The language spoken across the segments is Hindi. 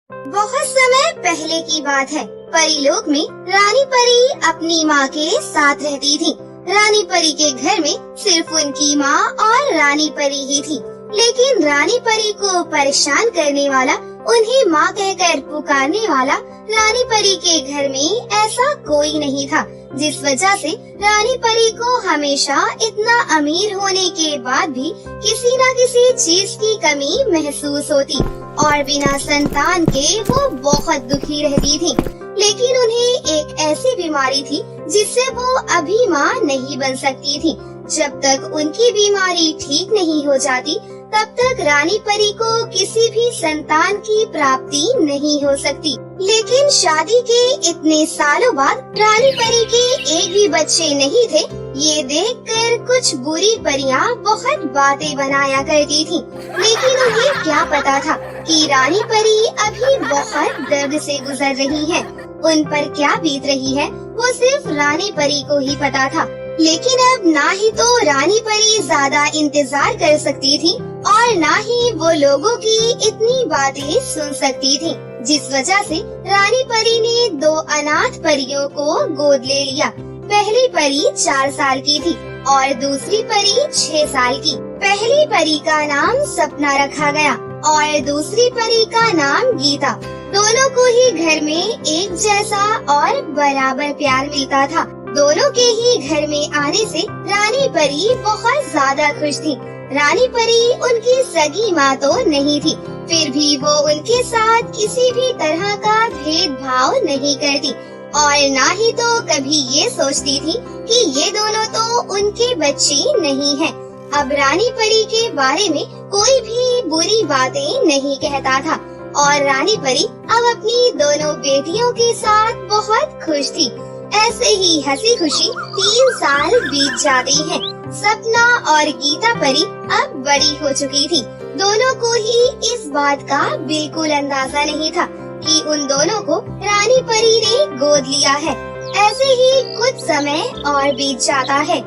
बहुत समय पहले की बात है। परीलोक में रानी परी अपनी माँ के साथ रहती थी। रानी परी के घर में सिर्फ उनकी माँ और रानी परी ही थी, लेकिन रानी परी को परेशान करने वाला, उन्हें माँ कहकर पुकारने वाला रानी परी के घर में ऐसा कोई नहीं था, जिस वजह से रानी परी को हमेशा इतना अमीर होने के बाद भी किसी न किसी चीज की कमी महसूस होती और बिना संतान के वो बहुत दुखी रहती थी। लेकिन उन्हें एक ऐसी बीमारी थी जिससे वो अभी माँ नहीं बन सकती थी। जब तक उनकी बीमारी ठीक नहीं हो जाती, तब तक रानी परी को किसी भी संतान की प्राप्ति नहीं हो सकती। लेकिन शादी के इतने सालों बाद रानी परी के एक भी बच्चे नहीं थे। ये देखकर कुछ बुरी परियां बहुत बातें बनाया करती थीं, लेकिन उन्हें क्या पता था कि रानी परी अभी बहुत दर्द से गुजर रही है। उन पर क्या बीत रही है वो सिर्फ रानी परी को ही पता था। लेकिन अब ना ही तो रानी परी ज्यादा इंतजार कर सकती थी और ना ही वो लोगों की इतनी बातें सुन सकती थी, जिस वजह से रानी परी ने 2 अनाथ परियों को गोद ले लिया। पहली परी 4 साल की थी और दूसरी परी 6 साल की। पहली परी का नाम सपना रखा गया और दूसरी परी का नाम गीता। दोनों को ही घर में एक जैसा और बराबर प्यार मिलता था। दोनों के ही घर में आने से रानी परी बहुत ज्यादा खुश थी। रानी परी उनकी सगी माँ तो नहीं थी, फिर भी वो उनके साथ किसी भी तरह का भेदभाव नहीं करती और ना ही तो कभी ये सोचती थी कि ये दोनों तो उनके बच्चे नहीं हैं। अब रानी परी के बारे में कोई भी बुरी बातें नहीं कहता था और रानी परी अब अपनी दोनों बेटियों के साथ बहुत खुश थी। ऐसे ही हंसी खुशी 3 साल बीत जाते हैं। सपना और गीता परी अब बड़ी हो चुकी थी। दोनों को ही इस बात का बिल्कुल अंदाजा नहीं था कि उन दोनों को रानी परी ने गोद लिया है। ऐसे ही कुछ समय और बीत जाता है।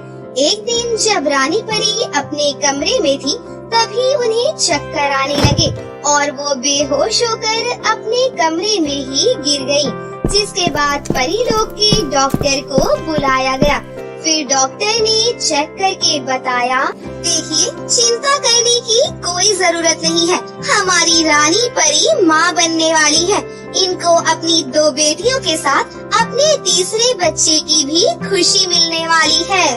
एक दिन जब रानी परी अपने कमरे में थी, तभी उन्हें चक्कर आने लगे और वो बेहोश होकर अपने कमरे में ही गिर गयी, जिसके बाद परीलोक के डॉक्टर को बुलाया गया। फिर डॉक्टर ने चेक करके बताया, देखिए, चिंता करने की कोई जरूरत नहीं है। हमारी रानी परी माँ बनने वाली है। इनको अपनी 2 बेटियों के साथ अपने तीसरे बच्चे की भी खुशी मिलने वाली है।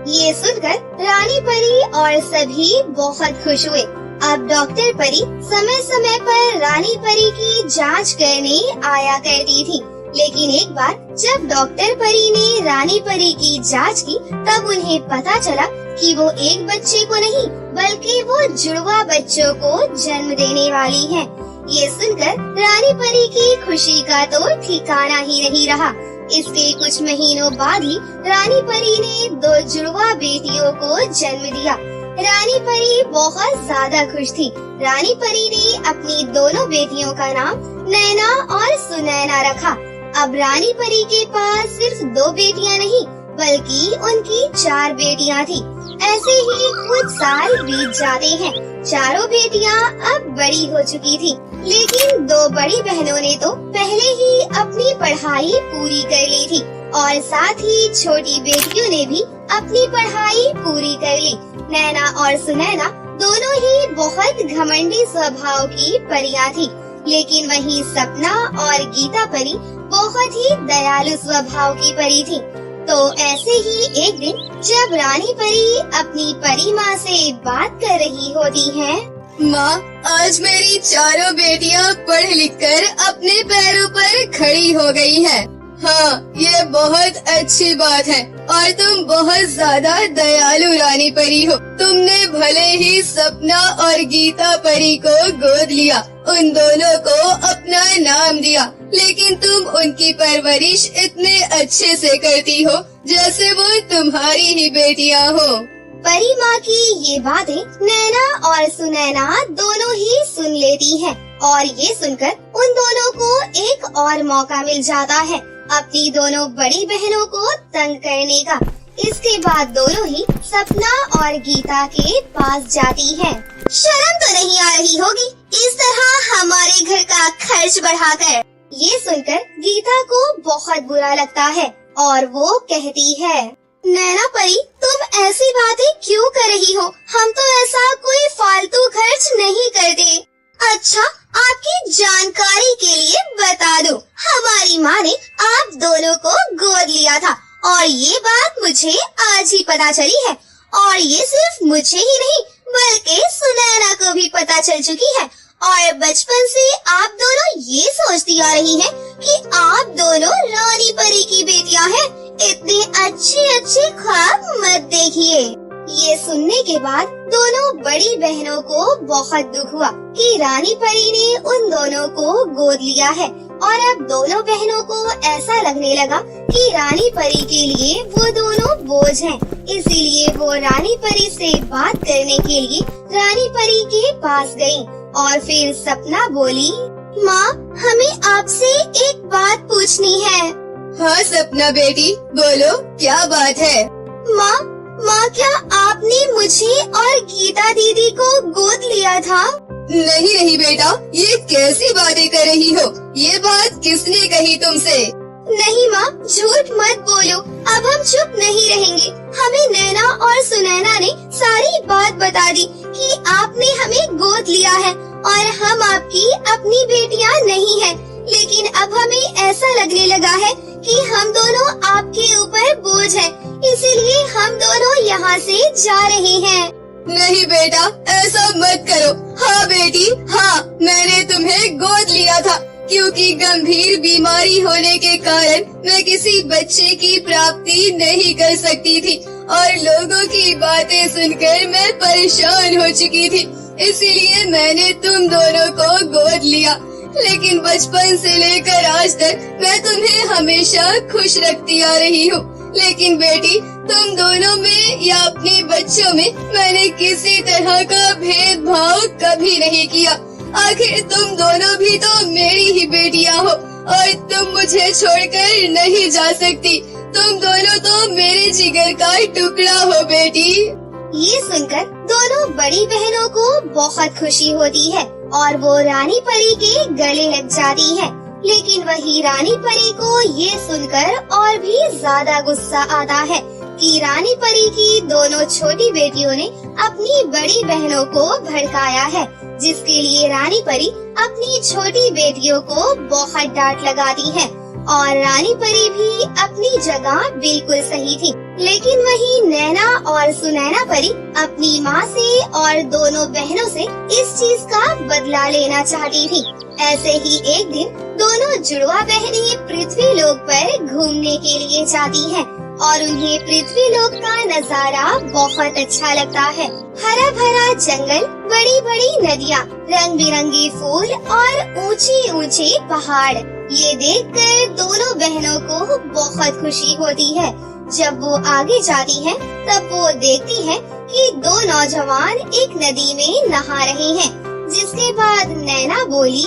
ये सुनकर रानी परी और सभी बहुत खुश हुए। अब डॉक्टर परी समय समय पर रानी परी की जांच करने आया करती थी। लेकिन एक बार जब डॉक्टर परी ने रानी परी की जांच की, तब उन्हें पता चला कि वो एक बच्चे को नहीं बल्कि वो जुड़वा बच्चों को जन्म देने वाली है। ये सुनकर रानी परी की खुशी का तो ठिकाना ही नहीं रहा। इसके कुछ महीनों बाद ही रानी परी ने 2 जुड़वा बेटियों को जन्म दिया। रानी परी बहुत ज्यादा खुश थी। रानी परी ने अपनी दोनों बेटियों का नाम नैना और सुनैना रखा। अब रानी परी के पास सिर्फ 2 बेटियां नहीं बल्कि उनकी 4 बेटियां थी। ऐसे ही कुछ साल बीत जाते हैं। चारों बेटियां अब बड़ी हो चुकी थी, लेकिन 2 बड़ी बहनों ने तो पहले ही अपनी पढ़ाई पूरी कर ली थी और साथ ही छोटी बेटियों ने भी अपनी पढ़ाई पूरी कर ली। नैना और सुनैना दोनों ही बहुत घमंडी स्वभाव की परियां थी, लेकिन वहीं सपना और गीता परी बहुत ही दयालु स्वभाव की परी थी। तो ऐसे ही एक दिन जब रानी परी अपनी परी माँ से बात कर रही होती है, माँ, आज मेरी चारों बेटियाँ पढ़ लिख कर अपने पैरों पर खड़ी हो गई हैं। हाँ, ये बहुत अच्छी बात है और तुम बहुत ज्यादा दयालु रानी परी हो। तुमने भले ही सपना और गीता परी को गोद लिया, उन दोनों को अपना नाम दिया, लेकिन तुम उनकी परवरिश इतने अच्छे से करती हो जैसे वो तुम्हारी ही बेटियां हो। परी माँ की ये बातें नैना और सुनैना दोनों ही सुन लेती हैं और ये सुनकर उन दोनों को एक और मौका मिल जाता है अपनी दोनों बड़ी बहनों को तंग करने का। इसके बाद दोनों ही सपना और गीता के पास जाती हैं। शर्म तो नहीं आ रही होगी, इस तरह हमारे घर का अपना खर्च बढ़ाकर। ये सुनकर गीता को बहुत बुरा लगता है और वो कहती है, नैना परी, तुम ऐसी बातें क्यों कर रही हो? हम तो ऐसा कोई फालतू खर्च नहीं करते। अच्छा, आपकी जानकारी के लिए बता दूं, हमारी माँ ने आप दोनों को गोद लिया था और ये बात मुझे आज ही पता चली है। और ये सिर्फ मुझे ही नहीं बल्कि सुनैना को भी पता चल चुकी है। और बचपन से आप दोनों ये सोचती आ रही हैं कि आप दोनों रानी परी की बेटियां हैं। इतने अच्छे ख्वाब मत देखिए। ये सुनने के बाद दोनों बड़ी बहनों को बहुत दुख हुआ कि रानी परी ने उन दोनों को गोद लिया है और अब दोनों बहनों को ऐसा लगने लगा कि रानी परी के लिए वो दोनों बोझ हैं। इसीलिए वो रानी परी से बात करने के लिए रानी परी के पास गयी और फिर सपना बोली, माँ, हमें आपसे एक बात पूछनी है। हाँ सपना बेटी, बोलो क्या बात है। माँ, क्या आपने मुझे और गीता दीदी को गोद लिया था? नहीं बेटा, ये कैसी बातें कर रही हो? ये बात किसने कही तुमसे? नहीं माँ, झूठ मत बोलो। अब हम चुप नहीं रहेंगे। हमें नैना और सुनैना ने सारी बात बता दी कि आपने हमें गोद लिया है और हम आपकी अपनी बेटियाँ नहीं हैं। लेकिन अब हमें ऐसा लगने लगा है कि हम दोनों आपके ऊपर बोझ हैं। इसीलिए हम दोनों यहाँ से जा रहे हैं। नहीं बेटा, ऐसा मत करो। हाँ बेटी, हाँ, मैंने तुम्हें गोद लिया था क्योंकि गंभीर बीमारी होने के कारण मैं किसी बच्चे की प्राप्ति नहीं कर सकती थी और लोगों की बातें सुनकर मैं परेशान हो चुकी थी। इसीलिए मैंने तुम दोनों को गोद लिया। लेकिन बचपन से लेकर आज तक मैं तुम्हें हमेशा खुश रखती आ रही हूँ। लेकिन बेटी, तुम दोनों में या अपने बच्चों में मैंने किसी तरह का भेदभाव कभी नहीं किया। आखिर तुम दोनों भी तो मेरी ही बेटियां हो और तुम मुझे छोड़कर नहीं जा सकती। तुम दोनों तो मेरे जिगर का टुकड़ा हो बेटी। ये सुनकर दोनों बड़ी बहनों को बहुत खुशी होती है और वो रानी परी के गले लग जाती है। लेकिन वही रानी परी को ये सुनकर और भी ज्यादा गुस्सा आता है कि रानी परी की दोनों छोटी बेटियों ने अपनी बड़ी बहनों को भड़काया है, जिसके लिए रानी परी अपनी छोटी बेटियों को बहुत डांट लगाती है। और रानी परी भी अपनी जगह बिल्कुल सही थी। लेकिन वही नैना और सुनैना परी अपनी माँ से और दोनों बहनों से इस चीज का बदला लेना चाहती थी। ऐसे ही एक दिन दोनों जुड़वा बहनें पृथ्वी लोक पर घूमने के लिए जाती हैं और उन्हें पृथ्वी लोक का नजारा बहुत अच्छा लगता है। हरा भरा जंगल, बड़ी बड़ी नदियाँ, रंग बिरंगे फूल और ऊंचे ऊंचे पहाड़। ये देखकर दोनों बहनों को बहुत खुशी होती है। जब वो आगे जाती हैं, तब वो देखती हैं कि दो नौजवान एक नदी में नहा रहे हैं। जिसके बाद नैना बोली,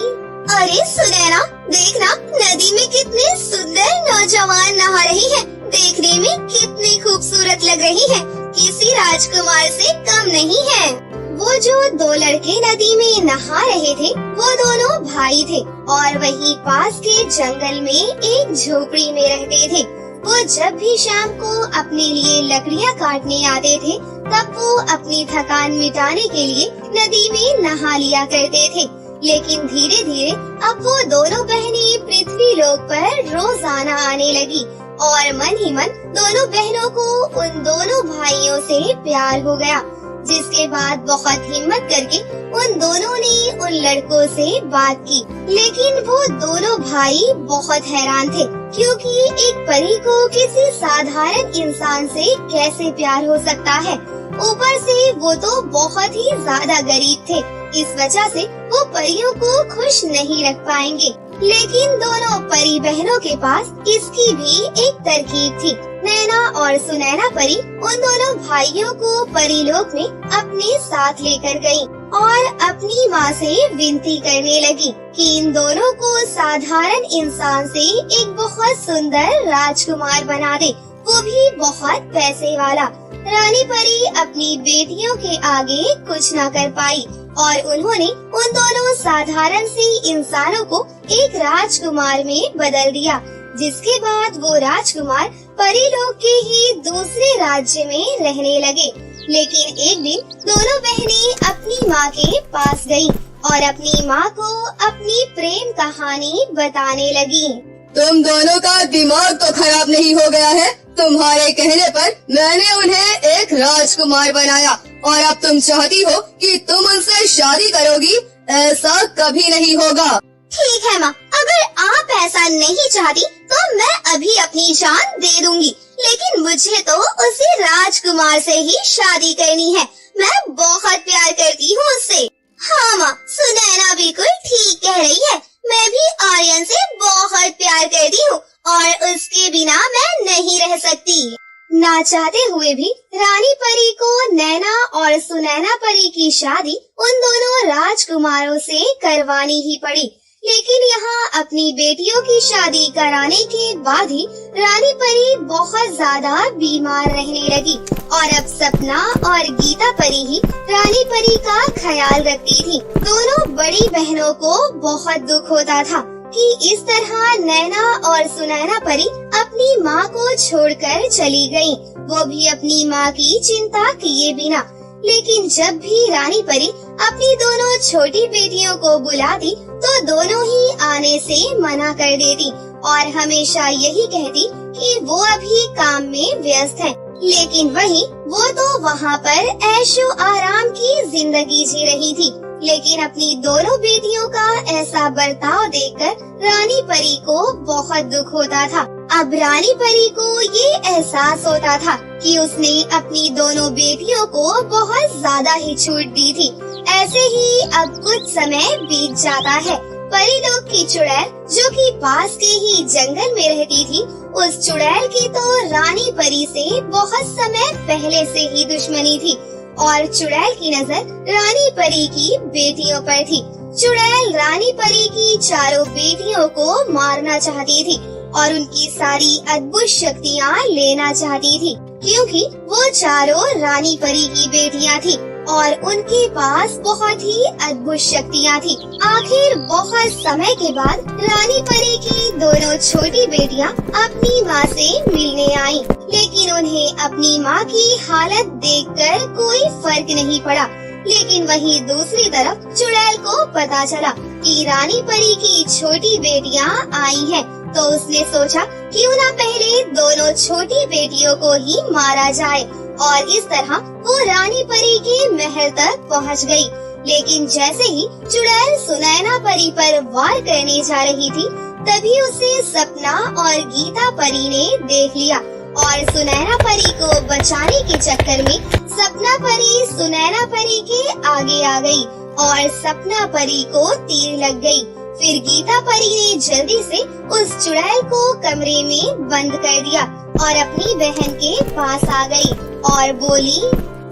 अरे सुनैना, देखना नदी में कितने सुंदर नौजवान नहा रहे हैं। देखने में कितनी खूबसूरत लग रही है, किसी राजकुमार से कम नहीं है। वो जो दो लड़के नदी में नहा रहे थे वो दोनों भाई थे और वहीं पास के जंगल में एक झोपड़ी में रहते थे। वो जब भी शाम को अपने लिए लकड़ियाँ काटने आते थे तब वो अपनी थकान मिटाने के लिए नदी में नहा लिया करते थे। लेकिन धीरे धीरे अब वो दोनों बहनें पृथ्वी लोक पर रोजाना आने लगी और मन ही मन दोनों बहनों को उन दोनों भाइयों से प्यार हो गया। जिसके बाद बहुत हिम्मत करके उन दोनों ने उन लड़कों से बात की। लेकिन वो दोनों भाई बहुत हैरान थे क्योंकि एक परी को किसी साधारण इंसान से कैसे प्यार हो सकता है। ऊपर से वो तो बहुत ही ज्यादा गरीब थे, इस वजह से वो परियों को खुश नहीं रख पाएंगे। लेकिन दोनों परी बहनों के पास इसकी भी एक तरकीब थी। नैना और सुनैना परी उन दोनों भाइयों को परीलोक में अपने साथ लेकर गयी और अपनी माँ से विनती करने लगी कि इन दोनों को साधारण इंसान से एक बहुत सुंदर राजकुमार बना दे, वो भी बहुत पैसे वाला। रानी परी अपनी बेटियों के आगे कुछ न कर पाई। और उन्होंने उन दोनों साधारण से इंसानों को एक राजकुमार में बदल दिया, जिसके बाद वो राजकुमार परीलोक के ही दूसरे राज्य में रहने लगे। लेकिन एक दिन दोनों बहनें अपनी माँ के पास गईं और अपनी माँ को अपनी प्रेम कहानी बताने लगी। तुम दोनों का दिमाग तो खराब नहीं हो गया है? तुम्हारे कहने पर मैंने उन्हें एक राजकुमार बनाया और अब तुम चाहती हो कि तुम उनसे शादी करोगी? ऐसा कभी नहीं होगा। ठीक है माँ, अगर आप ऐसा नहीं चाहती तो मैं अभी अपनी जान दे दूंगी, लेकिन मुझे तो उसी राजकुमार से ही शादी करनी है। मैं बहुत प्यार करती हूँ उससे। हाँ माँ, सुनैना बिल्कुल ठीक कह रही है। मैं भी आर्यन से बहुत प्यार करती हूँ और उसके बिना मैं नहीं रह सकती। ना चाहते हुए भी रानी परी को नैना और सुनैना परी की शादी उन दोनों राजकुमारों से करवानी ही पड़ी। लेकिन यहाँ अपनी बेटियों की शादी कराने के बाद ही रानी परी बहुत ज्यादा बीमार रहने लगी और अब सपना और गीता परी ही रानी परी का ख्याल रखती थी। दोनों बड़ी बहनों को बहुत दुख होता था कि इस तरह नैना और सुनैना परी अपनी माँ को छोड़कर चली गयी, वो भी अपनी माँ की चिंता किए बिना। लेकिन जब भी रानी परी अपनी दोनों छोटी बेटियों को बुलाती तो दोनों ही आने से मना कर देती और हमेशा यही कहती कि वो अभी काम में व्यस्त हैं। लेकिन वहीं वो तो वहाँ पर ऐशो आराम की जिंदगी जी रही थी। लेकिन अपनी दोनों बेटियों का ऐसा बर्ताव देखकर रानी परी को बहुत दुख होता था। अब रानी परी को ये एहसास होता था कि उसने अपनी दोनों बेटियों को बहुत ज्यादा ही छूट दी थी। ऐसे ही अब कुछ समय बीत जाता है। परीलोक की चुड़ैल, जो कि पास के ही जंगल में रहती थी, उस चुड़ैल की तो रानी परी से बहुत समय पहले से ही दुश्मनी थी और चुड़ैल की नजर रानी परी की बेटियों पर थी। चुड़ैल रानी परी की चारों बेटियों को मारना चाहती थी और उनकी सारी अद्भुत शक्तियाँ लेना चाहती थी, क्योंकि वो चारों रानी परी की बेटियाँ थी और उनके पास बहुत ही अद्भुत शक्तियाँ थी। आखिर बहुत समय के बाद रानी परी की दोनों छोटी बेटियाँ अपनी माँ से मिलने आईं, लेकिन उन्हें अपनी माँ की हालत देखकर कोई फर्क नहीं पड़ा। लेकिन वहीं दूसरी तरफ चुड़ैल को पता चला कि रानी परी की छोटी बेटियाँ आई हैं, तो उसने सोचा क्यों ना पहले दोनों छोटी बेटियों को ही मारा जाए और इस तरह वो रानी परी के महल तक पहुंच गई। लेकिन जैसे ही चुड़ैल सुनैना परी पर वार करने जा रही थी, तभी उसे सपना और गीता परी ने देख लिया और सुनैना परी को बचाने के चक्कर में सपना परी सुनैना परी के आगे आ गई और सपना परी को तीर लग गई। फिर गीता परी ने जल्दी से उस चुड़ैल को कमरे में बंद कर दिया और अपनी बहन के पास आ गई और बोली,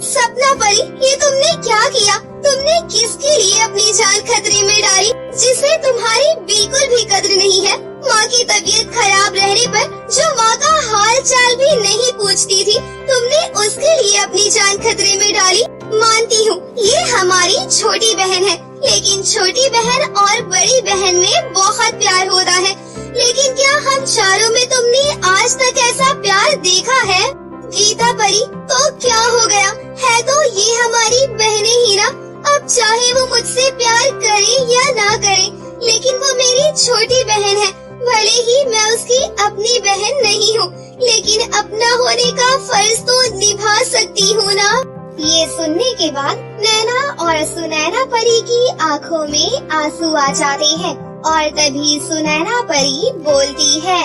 सपना परी, ये तुमने क्या किया? तुमने किसके लिए अपनी जान खतरे में डाली, जिसमें तुम्हारी बिल्कुल भी कद्र नहीं है? माँ की तबीयत खराब रहने पर जो माँ का हाल चाल भी नहीं पूछती थी, तुमने उसके लिए अपनी जान खतरे में डाली। मानती हूँ ये हमारी छोटी बहन है, लेकिन छोटी बहन और बड़ी बहन में बहुत प्यार होता है। लेकिन क्या हम चारों में तुमने आज तक ऐसा प्यार देखा है? गीता परी, तो क्या हो गया है, तो ये हमारी बहनें ही ना। अब चाहे वो मुझसे प्यार करे या ना करे, लेकिन वो मेरी छोटी बहन है। भले ही मैं उसकी अपनी बहन नहीं हूँ, लेकिन अपना होने का फर्ज तो निभा सकती हूँ ना। ये सुनने के बाद नैना और सुनैना परी की आँखों में आंसू आ जाते हैं और तभी सुनैना परी बोलती है,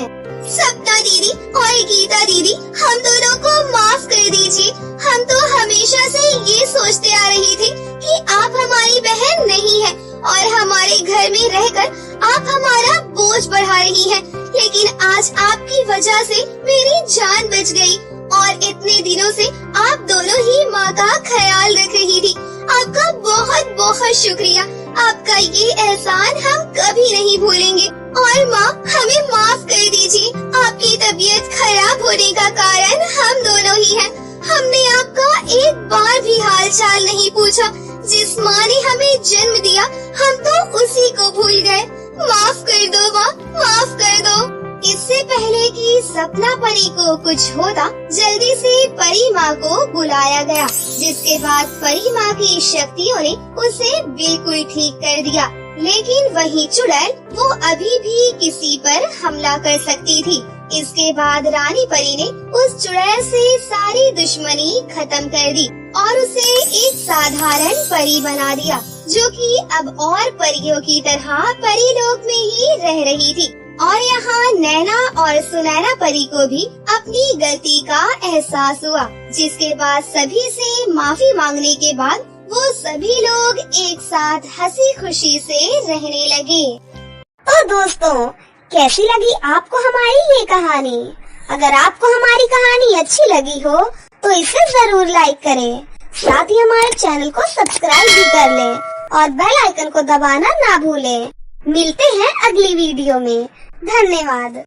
सपना दीदी और गीता दीदी, हम दोनों को माफ कर दीजिए। हम तो हमेशा से ये सोचते आ रही थी कि आप हमारी बहन नहीं है और हमारे घर में रहकर आप हमारा बोझ बढ़ा रही हैं। लेकिन आज आपकी वजह से मेरी जान बच गई और इतने दिनों से आप दोनों ही माँ का ख्याल रख रही थी। आपका बहुत बहुत शुक्रिया। आपका ये एहसान हम कभी नहीं भूलेंगे। और माँ, हमें माफ कर दीजिए। आपकी तबीयत खराब होने का कारण हम दोनों ही हैं। हमने आपका एक बार भी हाल चाल नहीं पूछा। जिस माँ ने हमें जन्म दिया हम तो उसी को भूल गए। माफ कर दो माँ, माफ कर दो। इससे पहले कि सपना परी को कुछ होता, जल्दी से परी माँ को बुलाया गया, जिसके बाद परी माँ की शक्तियों ने उसे बिल्कुल ठीक कर दिया। लेकिन वही चुड़ैल वो अभी भी किसी पर हमला कर सकती थी। इसके बाद रानी परी ने उस चुड़ैल से सारी दुश्मनी खत्म कर दी और उसे एक साधारण परी बना दिया, जो कि अब और परियों की तरह परीलोक में ही रह रही थी। और यहाँ नैना और सुनैना परी को भी अपनी गलती का एहसास हुआ, जिसके बाद सभी से माफी मांगने के बाद वो सभी लोग एक साथ हंसी खुशी से रहने लगे। तो दोस्तों, कैसी लगी आपको हमारी ये कहानी? अगर आपको हमारी कहानी अच्छी लगी हो तो इसे जरूर लाइक करें, साथ ही हमारे चैनल को सब्सक्राइब भी कर लें और बेल आइकन को दबाना ना भूलें। मिलते हैं अगली वीडियो में। धन्यवाद।